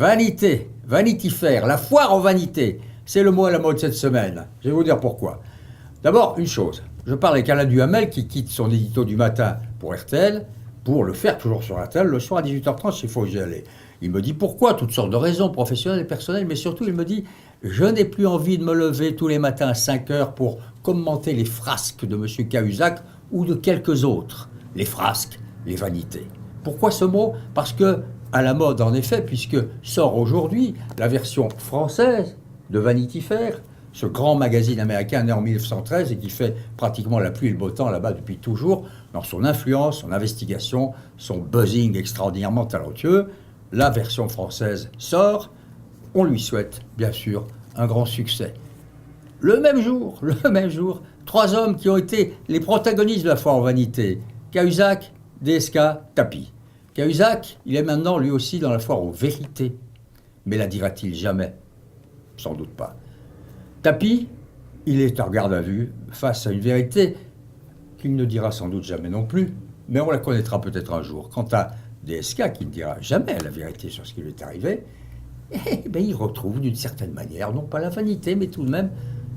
vanité, vanitifère, la foire aux vanités. C'est le mot à la mode cette semaine. Je vais vous dire pourquoi. D'abord, une chose. Je parle avec Alain Duhamel qui quitte son édito du matin pour RTL, pour le faire toujours sur RTL, le soir à 18h30, il faut y aller. Il me dit pourquoi, toutes sortes de raisons professionnelles et personnelles, mais surtout il me dit je n'ai plus envie de me lever tous les matins à 5 heures pour commenter les frasques de M. Cahuzac ou de quelques autres. Les frasques, les vanités. Pourquoi ce mot? Parce que, à la mode en effet, puisque sort aujourd'hui la version française de Vanity Fair, ce grand magazine américain né en 1913 et qui fait pratiquement la pluie et le beau temps là-bas depuis toujours, dans son influence, son investigation, son buzzing extraordinairement talentueux. La version française sort, on lui souhaite bien sûr un grand succès. Le même jour, 3 hommes qui ont été les protagonistes de la foire aux vanités, Cahuzac, DSK, Tapi. Cahuzac, il est maintenant lui aussi dans la foire aux vérités. Mais la dira-t-il jamais? Sans doute pas. Tapi, il est en garde à vue face à une vérité qu'il ne dira sans doute jamais non plus, mais on la connaîtra peut-être un jour. Quant à DSK, qui ne dira jamais la vérité sur ce qui lui est arrivé, il retrouve d'une certaine manière, non pas la vanité, mais tout de même,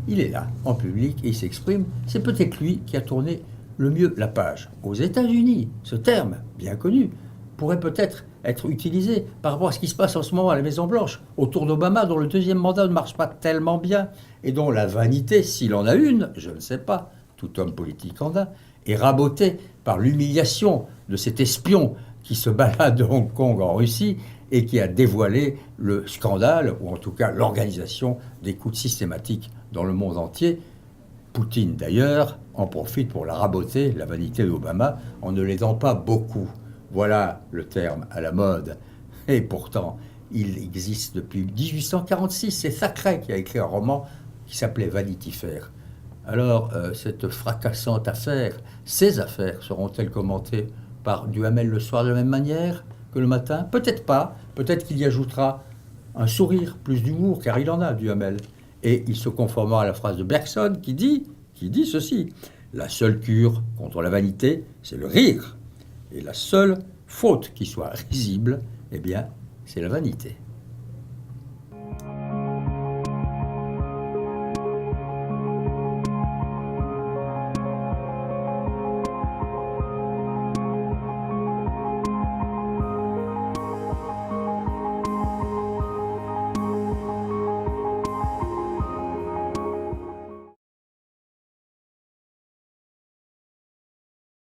il est là, en public, et il s'exprime. C'est peut-être lui qui a tourné le mieux la page. Aux États-Unis, ce terme, bien connu, pourrait peut-être être utilisé par rapport à ce qui se passe en ce moment à la Maison-Blanche, autour d'Obama, dont le deuxième mandat ne marche pas tellement bien, et dont la vanité, s'il en a une, je ne sais pas, tout homme politique en a, est rabotée par l'humiliation de cet espion qui se balade de Hong Kong en Russie et qui a dévoilé le scandale, ou en tout cas l'organisation d'écoutes systématiques dans le monde entier. Poutine, d'ailleurs, en profite pour la raboter, la vanité d'Obama, en ne l'aidant pas beaucoup. Voilà le terme à la mode. Et pourtant, il existe depuis 1846. C'est Thackeray qui a écrit un roman qui s'appelait Vanity Fair. Alors, cette fracassante affaire, ces affaires, seront-elles commentées par Duhamel le soir de la même manière que le matin? Peut-être pas. Peut-être qu'il y ajoutera un sourire, plus d'humour, car il en a, Duhamel. Et il se conformera à la phrase de Bergson qui dit ceci: la seule cure contre la vanité, c'est le rire. Et la seule faute qui soit risible, eh bien, c'est la vanité.